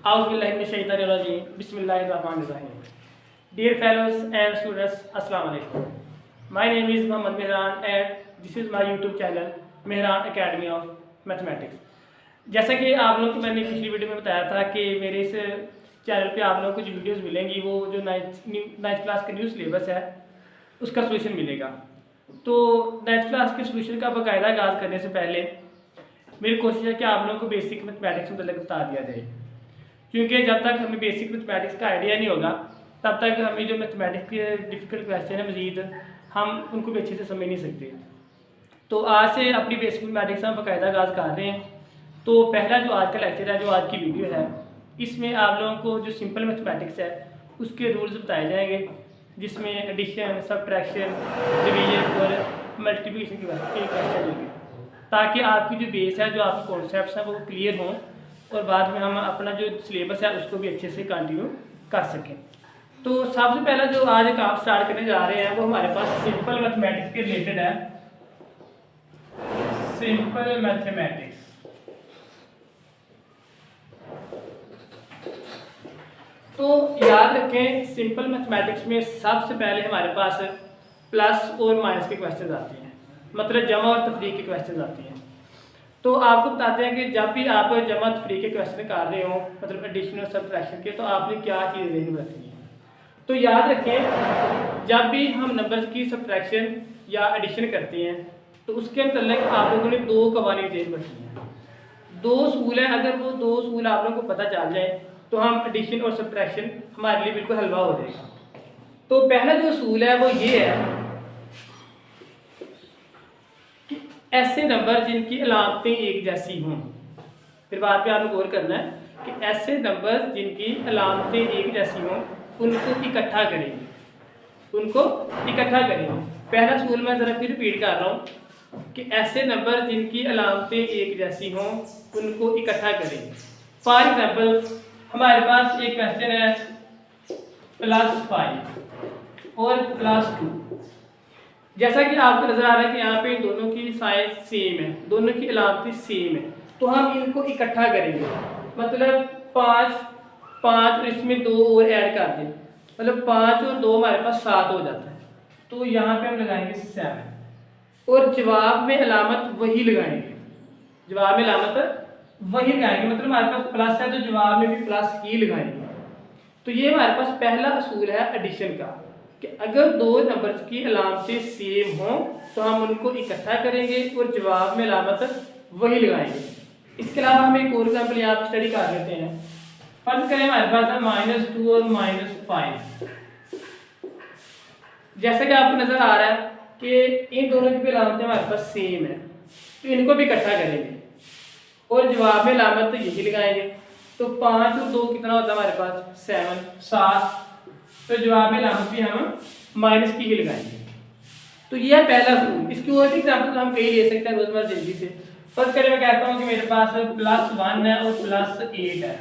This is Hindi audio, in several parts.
Bismillahirrahmanirrahim. Dear fellows and students, Assalamu alaikum. My name is Mohammad Mehran and this is my YouTube channel Mehran Academy of Mathematics. जैसा कि आप लोगों को मैंने पिछली वीडियो में बताया था कि मेरे इस चैनल पे आप लोगों को जो वीडियोस मिलेंगी वो जो नाइन्थ क्लास का न्यू सिलेबस है उसका सोल्यूशन मिलेगा। तो नाइन्थ क्लास के सोल्यूशन का बाकायदा आगाज़ करने से पहले मेरी कोशिश है कि आप लोगों को बेसिक मैथमेटिक्स मतलब बता दिया जाए, क्योंकि जब तक हमें बेसिक मैथमेटिक्स का आइडिया नहीं होगा तब तक हमें जो मैथमेटिक्स के डिफ़िकल्ट क्वेश्चन है मज़ीद हम उनको भी अच्छे से समझ नहीं सकते। तो आज से अपनी बेसिक मैथमेटिक्स हम बाकायदा आगाज़ कर रहे हैं। तो पहला जो आज का लेक्चर है, जो आज की वीडियो है, इसमें आप लोगों को जो सिंपल मैथमेटिक्स है उसके रूल्स बताए जाएंगे, जिसमें एडिशन, सब्ट्रैक्शन, डिवीजन और मल्टीप्लिकेशन के क्वेश्चन होंगे, ताकि आपकी जो बेस है, जो आपके कॉन्सेप्ट्स हैं वो क्लियर हों और बाद में हम अपना जो सिलेबस है उसको भी अच्छे से कंटिन्यू कर सकें। तो सबसे पहला जो आज एक आप स्टार्ट करने जा रहे हैं वो हमारे पास सिंपल मैथमेटिक्स के रिलेटेड है। सिंपल मैथमेटिक्स तो याद रखें, सिंपल मैथमेटिक्स में सबसे पहले हमारे पास प्लस और माइनस के क्वेश्चन आते हैं, मतलब जमा और तफरीक के क्वेश्चन आते हैं। तो आपको बताते हैं कि जब भी आप जमा तफरीक के क्वेश्चन कर रहे हो, मतलब एडिशन और सब्ट्रैक्शन के, तो आपने क्या चीज़ ध्यान में रखनी है। तो याद रखें, जब भी हम नंबर्स की सब्ट्रैक्शन या एडिशन करते हैं तो उसके मतलब आप लोगों ने दो कवानीन ध्यान रखनी है, दो असूल है। अगर वो दो असूल आप लोगों को पता चल जाए तो हम एडिशन और सब्ट्रैक्शन हमारे लिए बिल्कुल हलवा हो जाएगा। तो पहला जो असूल है वो ये है कि ऐसे नंबर जिनकी अलामतें एक जैसी हों। फिर बात पे आपको गौर करना है कि ऐसे नंबर जिनकी अलामतें एक जैसी हों उनको इकट्ठा करेंगे, उनको इकट्ठा करेंगे। पहला असूल मैं ज़रा फिर रिपीट कर रहा हूँ कि ऐसे नंबर जिनकी अलामतें एक जैसी हों उनको इकट्ठा करेंगे। फॉर एग्जाम्पल हमारे पास एक क्वेश्चन है +5 और +2। जैसा कि आपको नजर आ रहा है कि यहाँ पे दोनों की साइज सेम है, दोनों की अलामतें सेम है, तो हम इनको इकट्ठा करेंगे। मतलब 5 और इसमें 2 और ऐड कर दें, मतलब 5 और 2 हमारे पास 7 हो जाता है। तो यहाँ पे हम लगाएंगे 7 और जवाब में अलामत वही लगाएंगे, जवाब में अलामत वही लगाएंगे, मतलब हमारे पास प्लस है तो जवाब में भी प्लस ही लगाएंगे। तो ये हमारे पास पहला असूल है एडिशन का, कि अगर दो नंबर्स की अलामतें सेम हों तो हम उनको इकट्ठा करेंगे और जवाब में अलामत वही लगाएंगे। इसके अलावा हम एक और एग्जाम्पल यहाँ पर स्टडी कर लेते हैं। फर्ज करें हमारे पास है -2 और -5। जैसा कि आपको नजर आ रहा है कि इन दोनों की भी अलामतें हमारे पास सेम है, तो इनको भी इकट्ठा करेंगे और जवाब में अलामत यही लगाएंगे। तो 5 और 2 कितना होता है हमारे पास 7, तो जवाब में अलामत भी हम माइनस की ही लगाएंगे। तो ये है पहला असूल। इसकी और भी एग्जाम्पल हम कई ले सकते हैं रोजमर्रा जिंदगी से। फर्स्ट करें मैं कहता हूँ कि मेरे पास +1 है और +8 है।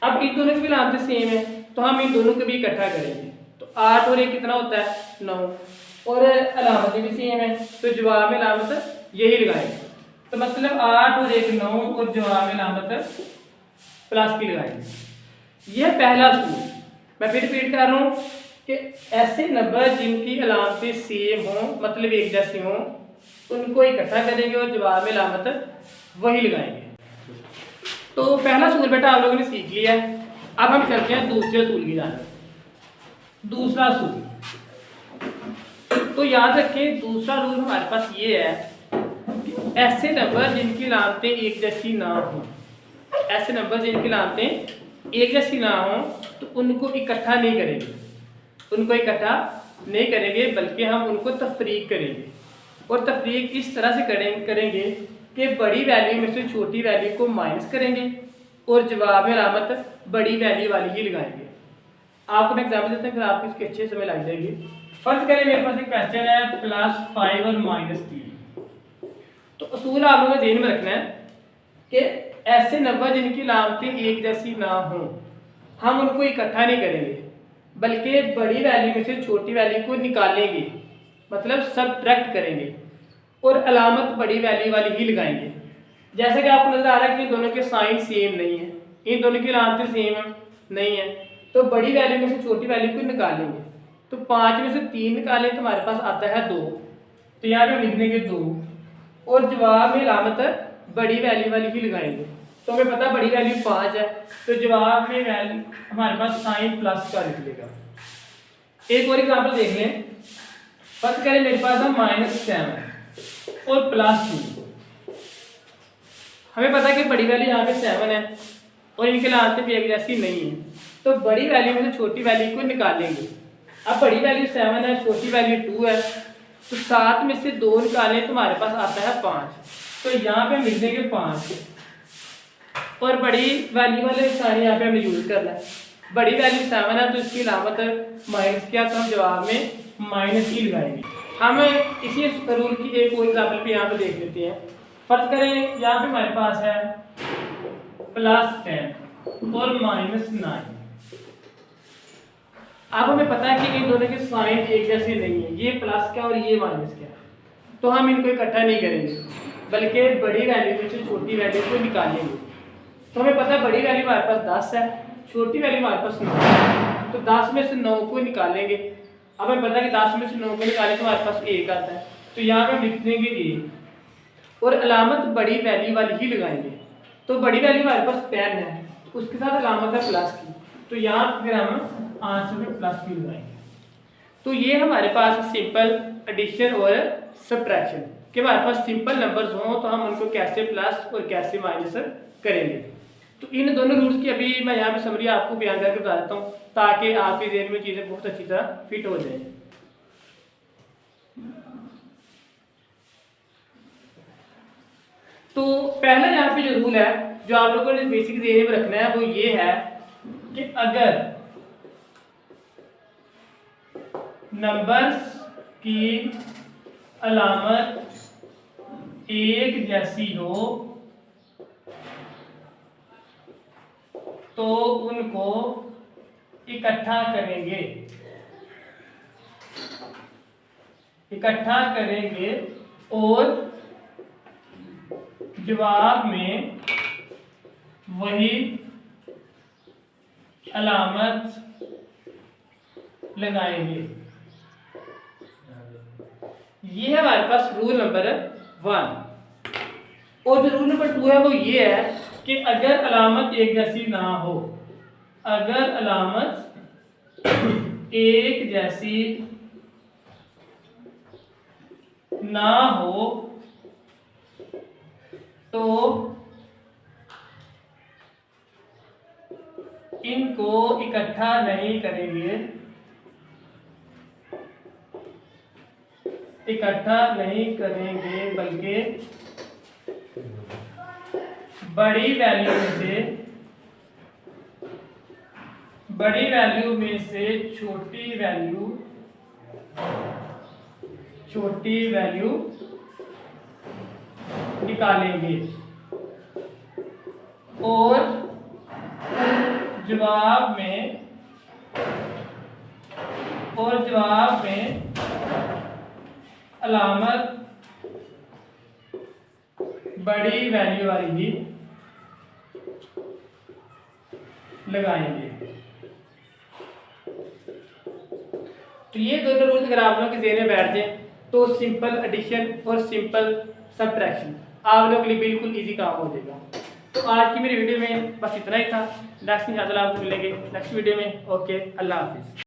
अब इन दोनों की भी अलामतें सेम है तो हम इन दोनों को भी इकट्ठा करेंगे। तो 8 और 1 कितना होता है 9 और अलामतें भी सेम है, तो जवाब में अलामत यही लगाएंगे। तो मतलब 8 और 1 9 और जवाब में अलामत प्लस की लगाएंगे। यह पहला असूल। मैं फिर रिपीट कर रहा हूँ कि ऐसे नंबर जिनकी अलामतें सेम हों, मतलब एक जैसी हों, उनको इकट्ठा करेंगे और जवाब में अलामत वही लगाएंगे। तो पहला असूल बेटा आप लोगों ने सीख लिया है। अब हम चलते हैं दूसरे असूल की जानिब। दूसरा असूल तो याद रखें, दूसरा रूल हमारे पास ये है कि ऐसे नंबर जिनकी अलामतें एक जैसी ना हो, ऐसे नंबर जिनकी अलामतें एक जैसी ना हो तो उनको इकट्ठा नहीं करेंगे, उनको इकट्ठा नहीं करेंगे, बल्कि हम उनको तफरीक करेंगे। और तफरीक इस तरह से करेंगे कि बड़ी वैल्यू में से छोटी वैल्यू को माइनस करेंगे और जवाब में अलामत बड़ी वैल्यू वाली ही लगाएंगे। आपको मैं एग्जाम्पल देता हूँ, फिर आपको इसकी अच्छे समझ लग जाएगी। फर्ज करें मेरे पास एक क्वेश्चन है +5 और -3। तो असूल आप लोगों को ध्यान में रखना है कि ऐसे नंबर जिनकी अलामतें एक जैसी ना हो हम उनको इकट्ठा नहीं करेंगे, बल्कि बड़ी वैल्यू में से छोटी वैल्यू को निकालेंगे, मतलब सब्ट्रैक्ट करेंगे और अलामत बड़ी वैल्यू वाली ही लगाएंगे। जैसे कि आपको नजर आ रहा है कि इन दोनों के साइन सेम नहीं है, इन दोनों की अलामतें सेम नहीं है, तो बड़ी वैल्यू में से छोटी वैल्यू को निकालेंगे। तो 5 में से 3 निकालें तो हमारे पास आता है 2, तो यहाँ पे हम लिख देंगे 2 और जवाब में अलामत बड़ी वैल्यू वाली ही लगाएंगे। तो हमें पता बड़ी वैल्यू 5 है, तो जवाब में वैल्यू हमारे पास साइन प्लस का निकलेगा। एक और एग्जाम्पल देख लें। फर्स्ट करें मेरे पास है -7 और +2। हमें पता है कि बड़ी वैल्यू यहाँ पे 7 है और इनके अलामतें भी एक जैसी नहीं है, तो बड़ी वैल्यू में से छोटी वैल्यू को निकालेंगे। अब बड़ी वैल्यू 7 है, छोटी वैल्यू 2 है, तो 7 में से 2 निकालें तो हमारे पास आता है 5, तो यहाँ पे हम लिख देंगे 5 और बड़ी वैल्यू वाले निशान यहाँ पे हमें यूज करना है। बड़ी वैल्यू 7 है तो इसकी अलामत माइनस किया, तो हम जवाब में माइनस ही लगाएंगे। हम इसी रूल की एक और एग्जाम्पल पे यहाँ पे देख लेते हैं। फर्ज करें यहाँ पे हमारे पास है +10 और -9। अब हमें पता है कि इन दोनों के साइन एक जैसे नहीं है, ये प्लस का और ये माइनस का, तो हम इनको इकट्ठा नहीं करेंगे बल्कि बड़ी वैल्यू में से छोटी वैल्यू को निकालेंगे। तो हमें पता है बड़ी वैल्यू हमारे पास 10 है, छोटी वैल्यू हमारे पास 9 है, तो 10 में से 9 को निकालेंगे। अब हमें पता है कि 10 में से 9 को निकालें तो हमारे पास 1 आता है, तो यहाँ पे हम लिख देंगे 1 और अलामत बड़ी वैल्यू वाली ही लगाएंगे। तो बड़ी वैल्यू हमारे पास 10 है, उसके साथ अलामत है प्लस की, तो यहाँ फिर हम आंसर में प्लस भी लगाएंगे। तो ये हमारे पास सिंपल एडिशन और सब्ट्रैक्शन कि हमारे पास सिंपल नंबर्स हों तो हम उनको कैसे प्लस और कैसे माइनस करेंगे। तो इन दोनों रूल्स की अभी मैं यहाँ पे समरी आपको बयान करके बता देता हूँ ताकि आपके ज़हन में चीज़ें बहुत अच्छी तरह फिट हो जाए। तो पहला यहाँ पे जो रूल है जो आप लोगों ने बेसिक ज़हन में रखना है वो ये है कि अगर नंबर्स की अलामत एक जैसी हो तो उनको इकट्ठा करेंगे और जवाब में वही अलामत लगाएंगे। ये है हमारे पास रूल नंबर 1। और जो रूल नंबर 2 है वो ये है कि अगर अलामत एक जैसी ना हो, अगर अलामत एक जैसी ना हो तो इनको इकट्ठा नहीं करेंगे, बल्कि बड़ी वैल्यू में से छोटी वैल्यू निकालेंगे और जवाब में अलामत बड़ी वैल्यू वाली ही लगाएंगे। तो ये दोनों रूल्स अगर आप लोगों के ज़हन में बैठ जाए तो सिंपल एडिशन और सिंपल सब्ट्रैक्शन आप लोगों के लिए बिल्कुल इजी काम हो जाएगा। तो आज की मेरी वीडियो में बस इतना ही था। नेक्स्ट इंशाअल्लाह आपको मिलेंगे नेक्स्ट वीडियो में। ओके, अल्लाह हाफिज़।